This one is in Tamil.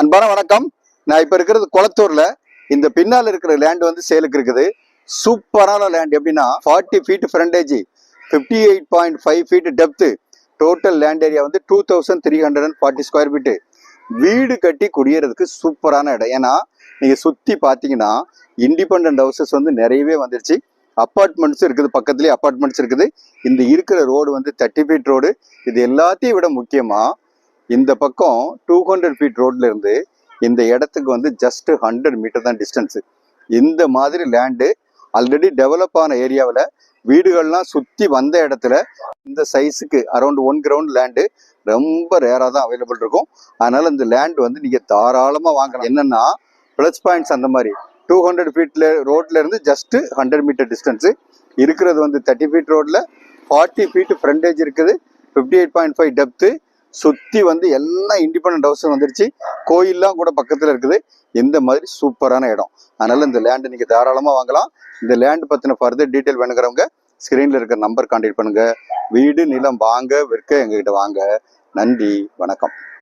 அன்பான வணக்கம். நான் இப்ப இருக்கிறது குளத்தூர்ல. இந்த பின்னால் இருக்கிற லேண்ட் வந்து சேலுக்கு இருக்குது. சூப்பரான லேண்ட். எப்படின்னா 40 feet frontage, 58.5 feet depth, total land area வந்து 2340 ஸ்கொயர் ஃபீட். வீடு கட்டி குடியேறதுக்கு சூப்பரான இடம். ஏன்னா நீங்க சுத்தி பாத்தீங்கன்னா இண்டிபெண்டன்ட் ஹவுசஸ் வந்து நிறையவே வந்துருச்சு. அப்பார்ட்மெண்ட்ஸ் இருக்குது, பக்கத்துலேயே அப்பார்ட்மெண்ட்ஸ் இருக்குது. இந்த இருக்கிற ரோடு வந்து 30 ஃபீட் ரோடு. இது எல்லாத்தையும் விட முக்கியமா இந்த பக்கம் 200 ஃபீட் ரோட்ல இருந்து இந்த இடத்துக்கு வந்து ஜஸ்ட் 100 மீட்டர் தான் டிஸ்டன்ஸ். இந்த மாதிரி லேண்டு ஆல்ரெடி டெவலப் ஆன ஏரியாவில் வீடுகள்லாம் சுற்றி வந்த இடத்துல இந்த சைஸுக்கு அரௌண்ட் 1 கிரவுண்ட் லேண்டு ரொம்ப ரேராக தான் அவைலபிள் இருக்கும். அதனால இந்த லேண்ட் வந்து நீங்கள் தாராளமாக வாங்கலாம். என்னன்னா ப்ளஸ் பாயிண்ட்ஸ் அந்த மாதிரி 200 ஃபீட்ல ரோட்ல இருந்து ஜஸ்ட் 100 மீட்டர் டிஸ்டன்ஸு இருக்கிறது வந்து 30 ஃபீட் ரோட்ல 40 ஃபீட் ஃப்ரண்டேஜ் இருக்குது, 58.5 டெப்த்து. சுற்றி வந்து எல்லாம் இண்டிபெண்டன்ட் ஹவுஸ் வந்துருச்சு. கோயில்லாம் கூட பக்கத்தில் இருக்குது. இந்த மாதிரி சூப்பரான இடம். அதனால இந்த லேண்டு நீங்கள் தாராளமாக வாங்கலாம். இந்த லேண்டு பற்றின ஃபர்தர் டீட்டெயில் வேணுங்கிறவங்க ஸ்க்ரீனில் இருக்கிற நம்பர் கான்டாக்ட் பண்ணுங்கள். வீடு நிலம் வாங்க விற்க எங்ககிட்ட வாங்க. நன்றி, வணக்கம்.